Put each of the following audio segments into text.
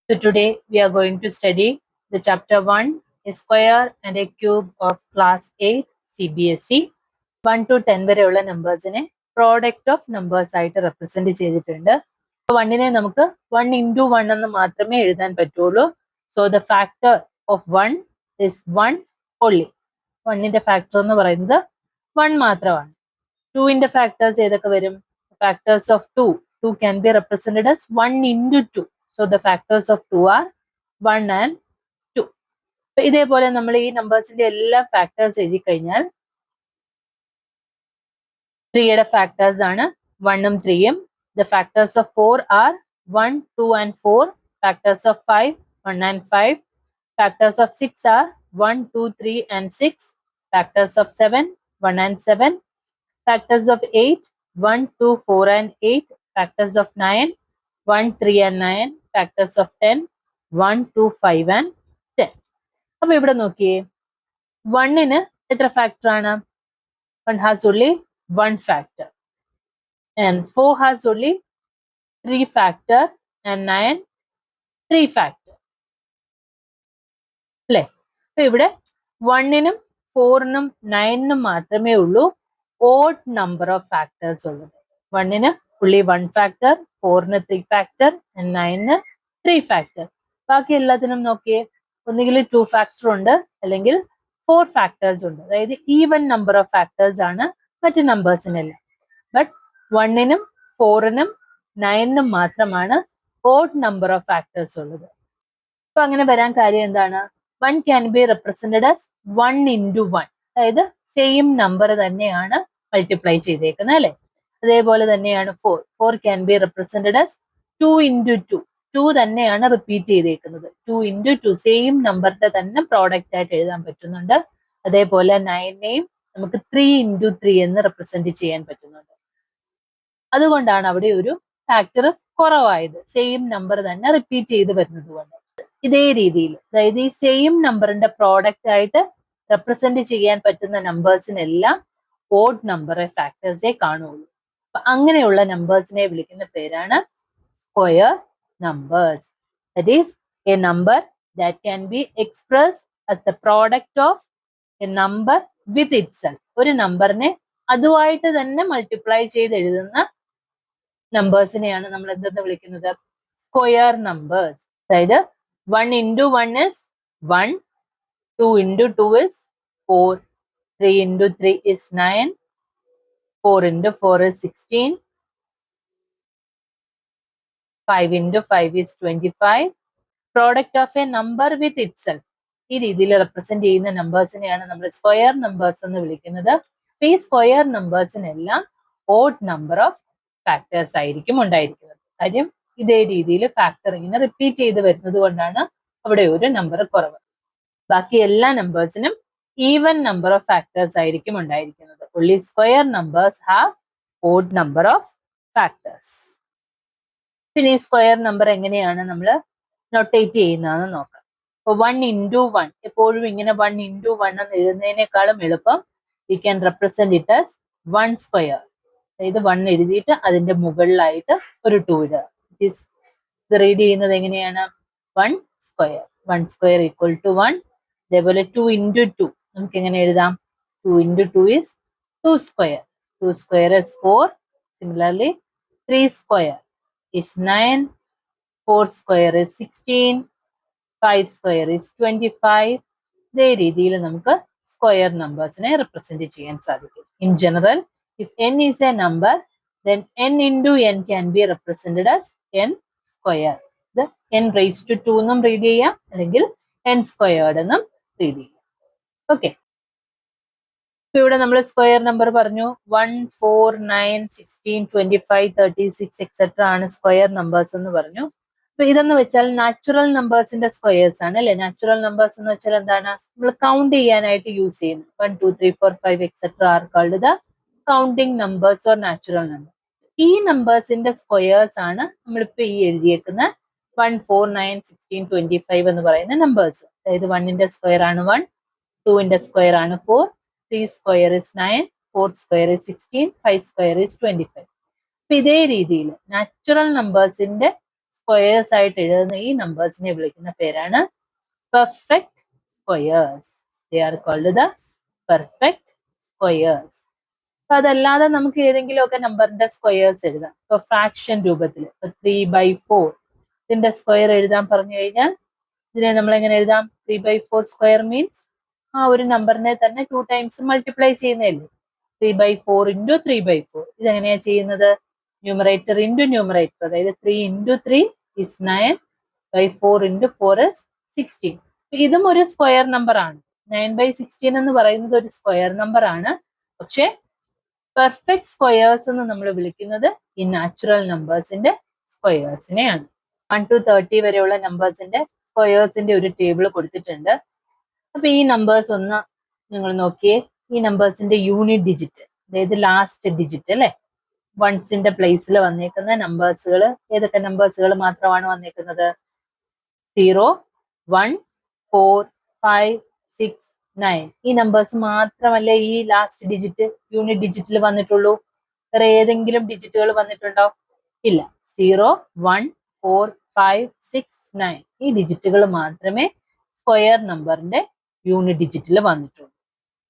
So today we are going to study the chapter 1, a square and a cube of class 8 CBSE. 1 to 10 വരെയുള്ള നമ്പേഴ്സിനെ product of numbers ആയിട്ട് represent ചെയ്തിട്ടുണ്ട്. വണ്ണിനെ നമുക്ക് 1 into 1 എന്ന് മാത്രമേ എഴുതാൻ പറ്റുള്ളൂ. So the factor of 1 is 1 only. 1ന്റെ factor എന്ന് പറയുന്നത് 1 മാത്രമാണ്. 2ന്റെ ഫാക്ടേഴ്സ് ഏതൊക്കെ വരും? Factors of 2. 2 can be represented as 1 into 2. So the factors of 2 are 1 and 2. അപ്പൊ ഇതേപോലെ നമ്മൾ ഈ നമ്പേഴ്സിന്റെ എല്ലാ ഫാക്ടേഴ്സ് എഴുതി കഴിഞ്ഞാൽ 3യുടെ ഫാക്ടേഴ്സ് ആണ് 1ഉം 3ഉം. The factors of 4 are 1, 2 and 4. Factors of 5, 1 and 5. Factors of 6 are 1, 2, 3 and 6. Factors of 7, 1 and 7. Factors of 8, 1, 2, 4 and 8. Factors of 9, 1, 3 and 9. Factors of 10, 1, 2, 5 and 10. അപ്പൊ ഇവിടെ നോക്കിയേ, 1ന് എത്ര ഫാക്ടർ ആണ്? 1 has only 1 factor and 4 has only 3 factor and 9 3 factor. അല്ലേ? അപ്പൊ ഇവിടെ 1നും 4നും 9നും മാത്രമേ ഉള്ളൂ odd number of factors ഉള്ളത്. 1ന് only 1 factor, 4ന് 3 factor and 9ന് 3 factor. ബാക്കി എല്ലാത്തിനും നോക്കിയേ, ഒന്നുകിൽ 2 factor ഉണ്ട് അല്ലെങ്കിൽ 4 factors ഉണ്ട്. അതായത് ഈവൻ നമ്പർ ഓഫ് ഫാക്ടേഴ്സ് ആണ് മറ്റ് നമ്പേഴ്സിനെല്ലാം. ബട്ട് 1നും 4നും 9നും മാത്രമാണ് ഓഡ് നമ്പർ ഓഫ് ഫാക്ടേഴ്സ് ഉള്ളത്. അപ്പൊ അങ്ങനെ വരാൻ കാര്യം എന്താണ്? 1 can be represented as 1 into 1. അതായത് സെയിം നമ്പർ തന്നെയാണ് മൾട്ടിപ്ലൈ ചെയ്തേക്കുന്നത് അല്ലെ? അതേപോലെ തന്നെയാണ് 4. 4 can be represented as 2 into 2. 2 തന്നെയാണ് റിപ്പീറ്റ് ചെയ്തേക്കുന്നത്. 2 into 2 സെയിം നമ്പറിന്റെ തന്നെ പ്രോഡക്റ്റ് ആയിട്ട് എഴുതാൻ പറ്റുന്നുണ്ട്. അതേപോലെ 9നെയും നമുക്ക് 3 into 3 എന്ന് റെപ്രസെന്റ് ചെയ്യാൻ പറ്റുന്നുണ്ട്. അതുകൊണ്ടാണ് അവിടെ ഒരു ഫാക്ടർ കുറവായത്, സെയിം നമ്പർ തന്നെ റിപ്പീറ്റ് ചെയ്ത് വരുന്നത് കൊണ്ട്. ഇതേ രീതിയിൽ, അതായത് ഈ സെയിം നമ്പറിന്റെ പ്രോഡക്റ്റ് ആയിട്ട് റെപ്രസെന്റ് ചെയ്യാൻ പറ്റുന്ന നമ്പേഴ്സിനെല്ലാം ഓഡ് നമ്പർ ഫാക്ടേഴ്സേ കാണുള്ളൂ. അപ്പൊ അങ്ങനെയുള്ള നമ്പേഴ്സിനെ വിളിക്കുന്ന പേരാണ് square numbers. That is A number that can be expressed as the product of A number with itself. ഒരു നമ്പറിനെ അതുമായിട്ട് തന്നെ മൾട്ടിപ്ലൈ ചെയ്ത് എഴുതുന്ന നമ്പേഴ്സിനെയാണ് നമ്മൾ എന്തെന്ന് വിളിക്കുന്നത്? Square numbers. അതായത് 1 into 1 is 1, 2 into 2 is 4, 3 into 3 is 9, 4 into 4 is 16, 5 into 5 is 25. Product of a number with itself. ഈ രീതിയിൽ റെപ്രസെന്റ് ചെയ്യുന്ന നമ്പേഴ്സിനെയാണ് നമ്മൾ സ്ക്വയർ നമ്പേഴ്സ് എന്ന് വിളിക്കുന്നത്. ഈ സ്ക്വയർ നമ്പേഴ്സിനെല്ലാം ഓഡ് നമ്പർ ഓഫ് ഫാക്ടേഴ്സ് ആയിരിക്കും ഉണ്ടായിരിക്കുന്നത്. കാര്യം ഇതേ രീതിയിൽ ഫാക്ടർ ഇങ്ങനെ റിപ്പീറ്റ് ചെയ്ത് വരുന്നത് കൊണ്ടാണ് അവിടെ ഒരു നമ്പർ കുറവ്. ബാക്കി എല്ലാ നമ്പേഴ്സിനും ഈവൻ നമ്പർ ഓഫ് ഫാക്ടേഴ്സ് ആയിരിക്കും ഉണ്ടായിരിക്കുന്നത്. only square numbers have odd number of factors. പിന്നെ ഈ സ്ക്വയർ നമ്പർ എങ്ങനെയാണ് നമ്മൾ നൊട്ടേറ്റ് ചെയ്യുന്നതെന്ന് നോക്കാം. അപ്പൊ 1 into 1 എപ്പോഴും ഇങ്ങനെ 1 into 1 എന്ന് എഴുതുന്നതിനേക്കാളും എളുപ്പം we can represent it as 1 square. അതായത് 1 എഴുതിയിട്ട് അതിന്റെ മുകളിലായിട്ട് ഒരു 2 ഇടുക. ഇത് റീഡ് ചെയ്യുന്നത് എങ്ങനെയാണ്? 1 സ്ക്വയർ. 1 square equal to 1. അതേപോലെ 2 into 2 നമുക്ക് എങ്ങനെ എഴുതാം? 2 into 2 is 2 square. 2 square is 4. Similarly, 3 square is 9. 4 square is 16. 5 square is 25. ഇതേ രീതിയിൽ നമുക്ക് സ്ക്വയർ നമ്പേഴ്സിനെ റെപ്രസെന്റ് ചെയ്യാൻ സാധിക്കും. In general, if n is a number, then n into n can be represented as n square. ഇത് n raised to 2 എന്നും read ചെയ്യാം, അല്ലെങ്കിൽ n squared എന്നും റീഡ് ചെയ്യാം. ഓക്കെ, ഇപ്പൊ ഇവിടെ നമ്മൾ സ്ക്വയർ നമ്പർ പറഞ്ഞു. 1, 4, 9, 16, 25, 36 എക്സെട്ര ആണ് സ്ക്വയർ നമ്പേഴ്സ് എന്ന് പറഞ്ഞു. അപ്പൊ ഇതെന്ന് വെച്ചാൽ നാച്ചുറൽ നമ്പേഴ്സിന്റെ സ്ക്വയേഴ്സ് ആണ് അല്ലെ? നാച്ചുറൽ നമ്പേഴ്സ് എന്ന് വെച്ചാൽ എന്താണ്? നമ്മൾ കൗണ്ട് ചെയ്യാനായിട്ട് യൂസ് ചെയ്യുന്നത്. 1, 2, 3, 4, 5 etcetera are called the counting numbers or natural number. ഈ നമ്പേഴ്സിന്റെ സ്ക്വയേഴ്സ് ആണ് നമ്മളിപ്പോ ഈ എഴുതിയേക്കുന്ന 1, 4, 9, 16, 25 എന്ന് പറയുന്ന നമ്പേഴ്സ്. അതായത് 1ന്റെ സ്ക്വയർ ആണ് 1, 2ന്റെ സ്ക്വയർ ആണ് 4, 3 square is 9, 4 square is 16, 5 square is 25. അപ്പൊ ഇതേ രീതിയിൽ നാച്ചുറൽ നമ്പേഴ്സിന്റെ സ്ക്വയേഴ്സ് ആയിട്ട് എഴുതുന്ന ഈ നമ്പേഴ്സിനെ വിളിക്കുന്ന പേരാണ് perfect squares. They are called the perfect squares. അപ്പൊ അതല്ലാതെ നമുക്ക് ഏതെങ്കിലും ഒക്കെ നമ്പറിന്റെ സ്ക്വയേഴ്സ് എഴുതാം. ഇപ്പൊ ഫ്രാക്ഷൻ രൂപത്തിൽ 3/4 ഇതിന്റെ സ്ക്വയർ എഴുതാൻ പറഞ്ഞു കഴിഞ്ഞാൽ ഇതിനെ നമ്മൾ എങ്ങനെ എഴുതാം? 3/4 സ്ക്വയർ മീൻസ് ആ ഒരു നമ്പറിനെ തന്നെ 2 ടൈംസ് മൾട്ടിപ്ലൈ ചെയ്യുന്നതല്ലേ. 3/4 ഇൻറ്റു 3/4. ഇതെങ്ങനെയാ ചെയ്യുന്നത്? ന്യൂമറേറ്റർ ഇൻറ്റു ന്യൂമറേറ്റർ, അതായത് 3 ഇൻറ്റു 3 is 9/4 ഇൻറ്റു 4 is 16. ഇതും ഒരു സ്ക്വയർ നമ്പർ ആണ്. 9/16 എന്ന് പറയുന്നത് ഒരു സ്ക്വയർ നമ്പർ ആണ്. പക്ഷെ പെർഫെക്റ്റ് സ്ക്വയേഴ്സ് എന്ന് നമ്മൾ വിളിക്കുന്നത് ഈ നാച്ചുറൽ നമ്പേഴ്സിന്റെ സ്ക്വയേഴ്സിനെയാണ്. 1 to 30 വരെയുള്ള നമ്പേഴ്സിന്റെ സ്ക്വയേഴ്സിന്റെ ഒരു ടേബിൾ കൊടുത്തിട്ടുണ്ട്. അപ്പൊ ഈ നമ്പേഴ്സ് ഒന്ന് നിങ്ങൾ നോക്കിയേ. ഈ നമ്പേഴ്സിന്റെ യൂണിറ്റ് ഡിജിറ്റ്, അതായത് ലാസ്റ്റ് ഡിജിറ്റ് അല്ലെ, വൺസിന്റെ പ്ലേസിൽ വന്നേക്കുന്ന നമ്പേഴ്സുകൾ ഏതൊക്കെ നമ്പേഴ്സുകൾ മാത്രമാണ് വന്നേക്കുന്നത്? 0, 1, 4, 5, 6, 9. ഈ നമ്പേഴ്സ് മാത്രമല്ലേ ഈ ലാസ്റ്റ് ഡിജിറ്റ് യൂണിറ്റ് ഡിജിറ്റിൽ വന്നിട്ടുള്ളൂ. വേറെ ഏതെങ്കിലും ഡിജിറ്റുകൾ വന്നിട്ടുണ്ടോ? ഇല്ല. 0, 1, 4, 5, 6, 9 ഈ ഡിജിറ്റുകൾ മാത്രമേ സ്ക്വയർ നമ്പറിന്റെ യൂണിറ്റ് ഡിജിറ്റിൽ വന്നിട്ടുള്ളൂ.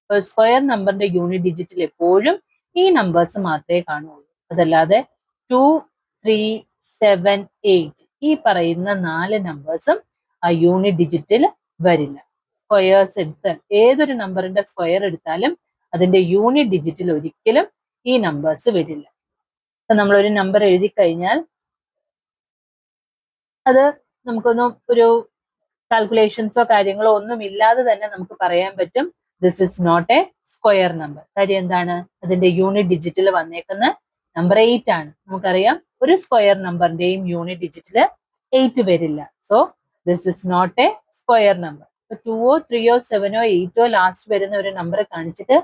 അപ്പോൾ സ്ക്വയർ നമ്പറിന്റെ യൂണിറ്റ് ഡിജിറ്റിൽ എപ്പോഴും ഈ നമ്പേഴ്സ് മാത്രമേ കാണുള്ളൂ. അതല്ലാതെ 2, 3, 7, 8 ഈ പറയുന്ന 4 നമ്പേഴ്സും ആ യൂണിറ്റ് ഡിജിറ്റിൽ വരില്ല. സ്ക്വയേഴ്സ് എടുത്താൽ ഏതൊരു നമ്പറിന്റെ സ്ക്വയർ എടുത്താലും അതിന്റെ യൂണിറ്റ് ഡിജിറ്റിൽ ഒരിക്കലും ഈ നമ്പേഴ്സ് വരില്ല. അപ്പൊ നമ്മളൊരു നമ്പർ എഴുതി കഴിഞ്ഞാൽ അത് നമുക്കൊന്നും ഒരു കാൽക്കുലേഷൻസോ കാര്യങ്ങളോ ഒന്നും ഇല്ലാതെ തന്നെ നമുക്ക് പറയാൻ പറ്റും this is not a square number. കാര്യം എന്താണ്? അതിന്റെ യൂണിറ്റ് ഡിജിറ്റിൽ വന്നേക്കുന്ന നമ്പർ 8 ആണ്. നമുക്കറിയാം ഒരു സ്ക്വയർ നമ്പറിന്റെയും യൂണിറ്റ് ഡിജിറ്റിൽ 8 വരില്ല. So this is not a square number. 2ഓ 3ഓ 7ഓ 8ഓ ലാസ്റ്റ് വരുന്ന ഒരു നമ്പർ കാണിച്ചിട്ട്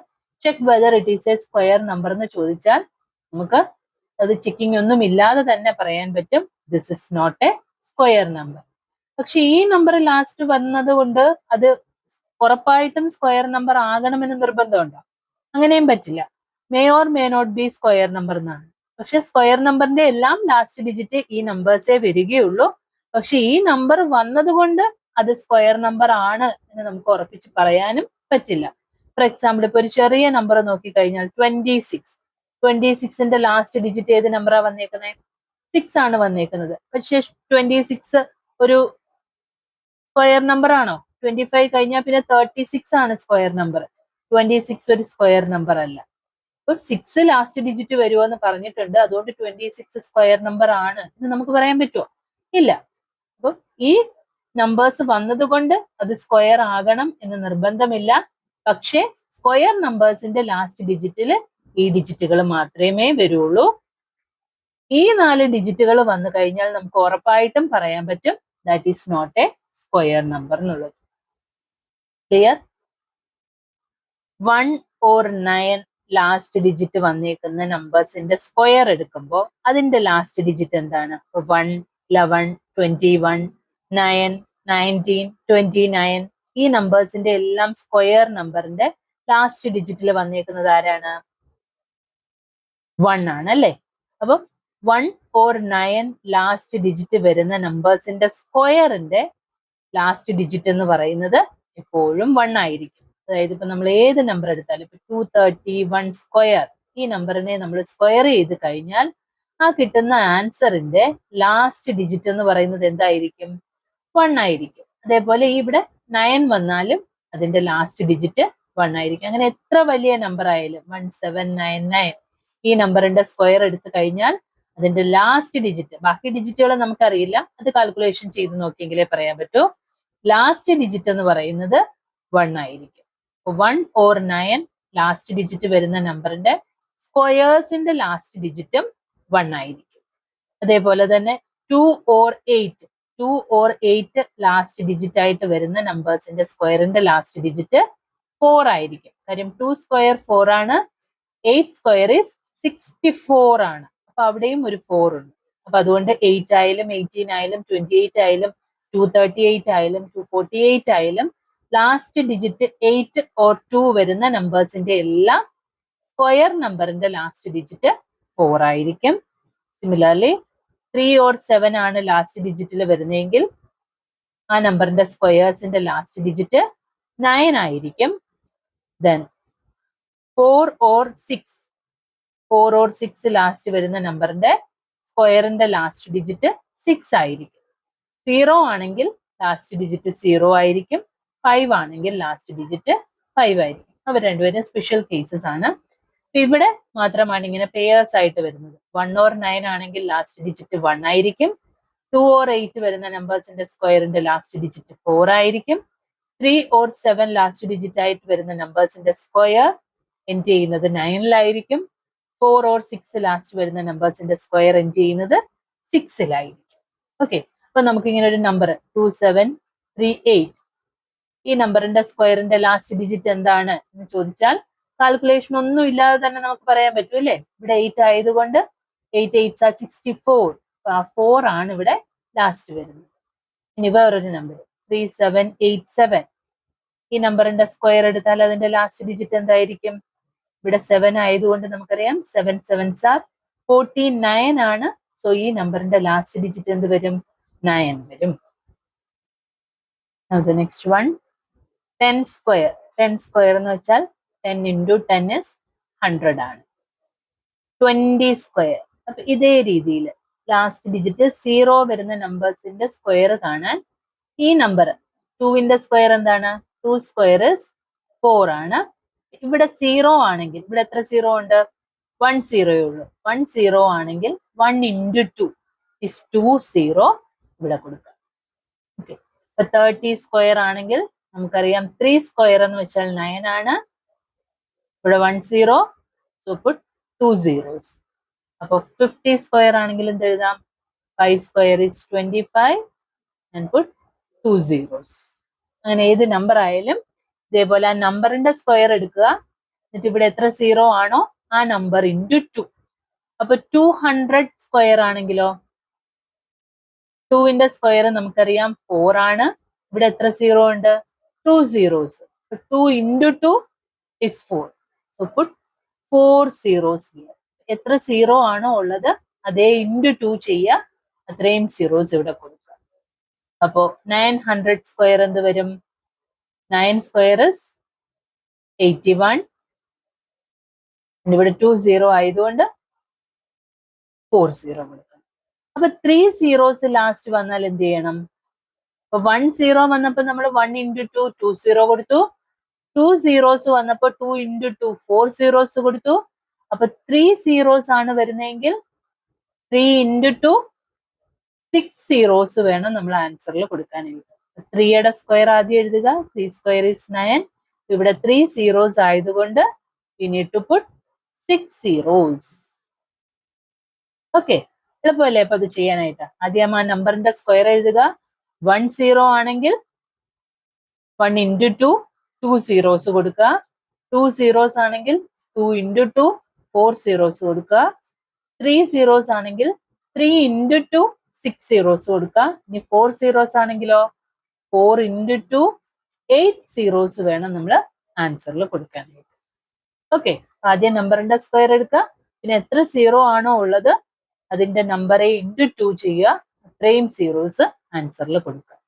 check whether it is a square number എന്ന് ചോദിച്ചാൽ നമുക്ക് അത് ചെക്കിംഗ് ഒന്നും ഇല്ലാതെ തന്നെ പറയാൻ പറ്റും this is not a square number. പക്ഷെ ഈ നമ്പർ ലാസ്റ്റ് വന്നത് കൊണ്ട് അത് ഉറപ്പായിട്ടും സ്ക്വയർ നമ്പർ ആകണമെന്ന് നിർബന്ധമുണ്ടോ? അങ്ങനെയും പറ്റില്ല. May or may not be square number എന്നാണ്. പക്ഷെ സ്ക്വയർ നമ്പറിന്റെ എല്ലാം ലാസ്റ്റ് ഡിജിറ്റ് ഈ നമ്പേഴ്സേ വരികയുള്ളൂ. പക്ഷെ ഈ നമ്പർ വന്നതുകൊണ്ട് അത് സ്ക്വയർ നമ്പർ ആണ് എന്ന് നമുക്ക് ഉറപ്പിച്ച് പറയാനും പറ്റില്ല. ഫോർ എക്സാമ്പിൾ ഇപ്പൊ ഒരു ചെറിയ നമ്പർ നോക്കിക്കഴിഞ്ഞാൽ 26. 26ന്റെ ലാസ്റ്റ് ഡിജിറ്റ് ഏത് നമ്പറാ വന്നേക്കുന്നത്? 6 ആണ് വന്നേക്കുന്നത്. പക്ഷെ 26 ഒരു സ്ക്വയർ നമ്പർ ആണോ? 25 കഴിഞ്ഞാൽ പിന്നെ 36 ആണ് സ്ക്വയർ നമ്പർ. 26 ഒരു സ്ക്വയർ നമ്പർ അല്ല. ഇപ്പൊ 6 ലാസ്റ്റ് ഡിജിറ്റ് വരുമോ എന്ന് പറഞ്ഞിട്ടുണ്ട്. അതുകൊണ്ട് 26 സ്ക്വയർ നമ്പർ ആണ് എന്ന് നമുക്ക് പറയാൻ പറ്റുമോ? ഇല്ല. അപ്പൊ ഈ നമ്പേഴ്സ് വന്നതുകൊണ്ട് അത് സ്ക്വയർ ആകണം എന്ന് നിർബന്ധമില്ല. പക്ഷെ സ്ക്വയർ നമ്പേഴ്സിന്റെ ലാസ്റ്റ് ഡിജിറ്റിൽ ഈ ഡിജിറ്റുകൾ മാത്രമേ വരുള്ളൂ. ഈ 4 ഡിജിറ്റുകൾ വന്നു കഴിഞ്ഞാൽ നമുക്ക് ഉറപ്പായിട്ടും പറയാൻ പറ്റും that is not a square number എന്നുള്ളത്. ക്ലിയർ? 1 or 9 ലാസ്റ്റ് ഡിജിറ്റ് വന്നേക്കുന്ന നമ്പേഴ്സിന്റെ സ്ക്വയർ എടുക്കുമ്പോൾ അതിന്റെ ലാസ്റ്റ് ഡിജിറ്റ് എന്താണ്? 1, 11, 21, 9, 19, 29 ഈ നമ്പേഴ്സിന്റെ എല്ലാം സ്ക്വയർ നമ്പറിന്റെ ലാസ്റ്റ് ഡിജിറ്റിൽ വന്നേക്കുന്നത് ആരാണ്? 1 ആണ് അല്ലേ? അപ്പൊ 1 or 9 ലാസ്റ്റ് ഡിജിറ്റ് വരുന്ന നമ്പേഴ്സിന്റെ സ്ക്വയറിന്റെ ലാസ്റ്റ് ഡിജിറ്റ് എന്ന് പറയുന്നത് എപ്പോഴും 1 ആയിരിക്കും. അതായത് ഇപ്പൊ നമ്മൾ ഏത് നമ്പർ എടുത്താലും ഇപ്പൊ 231 സ്ക്വയർ ഈ നമ്പറിനെ നമ്മൾ സ്ക്വയർ ചെയ്ത് കഴിഞ്ഞാൽ ആ കിട്ടുന്ന ആൻസറിന്റെ ലാസ്റ്റ് ഡിജിറ്റ് എന്ന് പറയുന്നത് എന്തായിരിക്കും? 1 ആയിരിക്കും. അതേപോലെ ഇവിടെ 9 വന്നാലും അതിന്റെ ലാസ്റ്റ് ഡിജിറ്റ് 1 ആയിരിക്കും. അങ്ങനെ എത്ര വലിയ നമ്പർ ആയാലും 1799 ഈ നമ്പറിന്റെ സ്ക്വയർ എടുത്തു കഴിഞ്ഞാൽ അതിന്റെ ലാസ്റ്റ് ഡിജിറ്റ്, ബാക്കി ഡിജിറ്റുകൾ നമുക്കറിയില്ല, അത് കാൽക്കുലേഷൻ ചെയ്ത് നോക്കിയെങ്കിലേ പറയാൻ പറ്റൂ. ലാസ്റ്റ് ഡിജിറ്റ് എന്ന് പറയുന്നത് 1 ആയിരിക്കും. 1 or 9 ലാസ്റ്റ് ഡിജിറ്റ് വരുന്ന നമ്പറിന്റെ സ്ക്വയേഴ്സിന്റെ ലാസ്റ്റ് ഡിജിറ്റും 1 ആയിരിക്കും. അതേപോലെ തന്നെ 2 or 8 ലാസ്റ്റ് ഡിജിറ്റ് ആയിട്ട് വരുന്ന നമ്പേഴ്സിന്റെ സ്ക്വയറിന്റെ ലാസ്റ്റ് ഡിജിറ്റ് 4 ആയിരിക്കും. കാര്യം 2 സ്ക്വയർ 4 ആണ്, 8 സ്ക്വയർ ഈസ് 64 ആണ്. അപ്പൊ അവിടെയും ഒരു 4 ഉണ്ട്. അപ്പൊ അതുകൊണ്ട് 8 ആയാലും 18 ആയാലും 28 ആയാലും 238 ആയാലും 248 ആയാലും ലാസ്റ്റ് ഡിജിറ്റ് 8 or 2 വരുന്ന നമ്പേഴ്സിന്റെ എല്ലാം സ്ക്വയർ നമ്പറിന്റെ ലാസ്റ്റ് ഡിജിറ്റ് 4 ആയിരിക്കും. സിമിലർലി 3 or 7 ആണ് ലാസ്റ്റ് ഡിജിറ്റിൽ വരുന്നതെങ്കിൽ ആ നമ്പറിന്റെ സ്ക്വയേഴ്സിന്റെ ലാസ്റ്റ് ഡിജിറ്റ് 9 ആയിരിക്കും. ദെൻ 4 or 6 ലാസ്റ്റ് വരുന്ന നമ്പറിന്റെ സ്ക്വയറിന്റെ ലാസ്റ്റ് ഡിജിറ്റ് 6 ആയിരിക്കും. 0 ആണെങ്കിൽ ലാസ്റ്റ് ഡിജിറ്റ് 0 ആയിരിക്കും. 5 ആണെങ്കിൽ ലാസ്റ്റ് ഡിജിറ്റ് 5 ആയിരിക്കും. അവർ രണ്ടുപേരും സ്പെഷ്യൽ കേസസ് ആണ്. ഇവിടെ മാത്രമാണ് ഇങ്ങനെ പെയേഴ്സ് ആയിട്ട് വരുന്നത്. 1 or 9 ആണെങ്കിൽ ലാസ്റ്റ് ഡിജിറ്റ് 1 ആയിരിക്കും. 2 or 8 വരുന്ന നമ്പേഴ്സിന്റെ സ്ക്വയറിന്റെ ലാസ്റ്റ് ഡിജിറ്റ് 4 ആയിരിക്കും. 3 or 7 ലാസ്റ്റ് ഡിജിറ്റ് ആയിട്ട് വരുന്ന നമ്പേഴ്സിന്റെ സ്ക്വയർ എൻഡ് ചെയ്യുന്നത് 9-ലായിരിക്കും. 4 or 6 ലാസ്റ്റ് വരുന്ന നമ്പേഴ്സിന്റെ സ്ക്വയർ എൻഡ് ചെയ്യുന്നത് 6-ലായിരിക്കും. ഓക്കെ, അപ്പൊ നമുക്ക് ഇങ്ങനെ ഒരു നമ്പർ 2738, ഈ നമ്പറിന്റെ സ്ക്വയറിന്റെ ലാസ്റ്റ് ഡിജിറ്റ് എന്താണ് എന്ന് ചോദിച്ചാൽ കാൽക്കുലേഷൻ ഒന്നും ഇല്ലാതെ തന്നെ നമുക്ക് പറയാൻ പറ്റും അല്ലേ? ഇവിടെ 8 ആയതുകൊണ്ട് 8 8s are 64. 4 ആണ് ഇവിടെ ലാസ്റ്റ് വരുന്നത്. ഇനി വേറൊരു നമ്പർ 3787, ഈ നമ്പറിന്റെ സ്ക്വയർ എടുത്താൽ അതിന്റെ ലാസ്റ്റ് ഡിജിറ്റ് എന്തായിരിക്കും? ഇവിടെ 7 ആയതുകൊണ്ട് നമുക്കറിയാം 7 7s are 49 ആണ്. സോ ഈ നമ്പറിന്റെ ലാസ്റ്റ് ഡിജിറ്റ് എന്ത് വരും? 9 വരും. Now the next one, 10 square. 10 square എന്ന് വെച്ചാൽ 10 into 10 is 100 ആണ്. 20 square. അപ്പൊ ഇതേ രീതിയിൽ ലാസ്റ്റ് ഡിജിറ്റ് 0 വരുന്ന നമ്പേഴ്സിന്റെ സ്ക്വയർ കാണാൻ ഈ നമ്പർ 2ന്റെ സ്ക്വയർ എന്താണ്? 2 square is 4 ആണ്. ഇവിടെ 0 ആണെങ്കിൽ ഇവിടെ എത്ര 0 ഉണ്ട്? 1 0 ഉള്ളൂ. 1 0 ആണെങ്കിൽ 1 into 2 is 2 0 ഇവിടെ കൊടുക്കാം. ഓക്കെ, ഇപ്പൊ 30 സ്ക്വയർ ആണെങ്കിൽ നമുക്കറിയാം 3 സ്ക്വയർ എന്ന് വെച്ചാൽ 9 ആണ്. ഇവിടെ 1 0, സോ പുട്ട് 2 zeros. അപ്പൊ 50 സ്ക്വയർ ആണെങ്കിൽ എന്ത് എഴുതാം? 5 square is 25 and put 2 zeros. അങ്ങനെ ഏത് നമ്പർ ആയാലും ഇതേപോലെ ആ നമ്പറിന്റെ സ്ക്വയർ എടുക്കുക. എന്നിട്ട് ഇവിടെ എത്ര 0 ആണോ ആ നമ്പർ ഇൻറ്റു 2. അപ്പൊ 200 സ്ക്വയർ ആണെങ്കിലോ 2ന്റെ സ്ക്വയർ നമുക്കറിയാം 4 ആണ്. ഇവിടെ എത്ര 0 ഉണ്ട്? 2 zeros. 2 into 2 is 4. So put 4 zeros here. എത്ര 0 ആണോ ഉള്ളത് അതേ ഇൻറ്റു 2 ചെയ്യുക. അത്രയും സീറോസ് ഇവിടെ കൊടുക്കുക. അപ്പോ 900 സ്ക്വയർ എന്ത് വരും? 9 സ്ക്വയർ is 81. ഇവിടെ 2 0 ആയതുകൊണ്ട് 4 0 കൊടുക്കണം. അപ്പൊ 3 zeros ലാസ്റ്റ് വന്നാൽ എന്ത് ചെയ്യണം? അപ്പൊ 1 0 വന്നപ്പോൾ നമ്മൾ 1 into 2 2 0 കൊടുത്തു. 2 zeros വന്നപ്പോൾ 2 into 2 4 zeros കൊടുത്തു. അപ്പൊ 3 zeros ആണ് വരുന്നതെങ്കിൽ 3 into 2 6 zeros വേണം നമ്മൾ ആൻസറിൽ കൊടുക്കാനായിട്ട്. 3യുടെ സ്ക്വയർ ആദ്യം എഴുതുക. 3 square is 9. ഇവിടെ 3 zeros ആയതുകൊണ്ട് we need to put 6 zeros. Okay, എളുപ്പമല്ലേ അപ്പൊ അത് ചെയ്യാനായിട്ട്? ആദ്യം ആ നമ്പറിന്റെ സ്ക്വയർ എഴുതുക. 1 0 ആണെങ്കിൽ 1 into 2 2 zeros കൊടുക്കുക. 2 zeros ആണെങ്കിൽ 2 into 2 4 zeros കൊടുക്കുക. 3 zeros ആണെങ്കിൽ 3 into 2 6 zeros കൊടുക്കുക. ഇനി 4 zeros ആണെങ്കിലോ 4 into 2 8 zeros വേണം നമ്മൾ ആൻസറിൽ കൊടുക്കാനായിട്ട്. ഓക്കെ, ആദ്യം നമ്പറിന്റെ സ്ക്വയർ എടുക്കുക. പിന്നെ എത്ര 0 ആണോ ഉള്ളത് അതിന്റെ നമ്പറെ ഇൻറ്റു 2 ചെയ്യുക. അത്രയും സീറോസ് ആൻസറിൽ കൊടുക്കുക.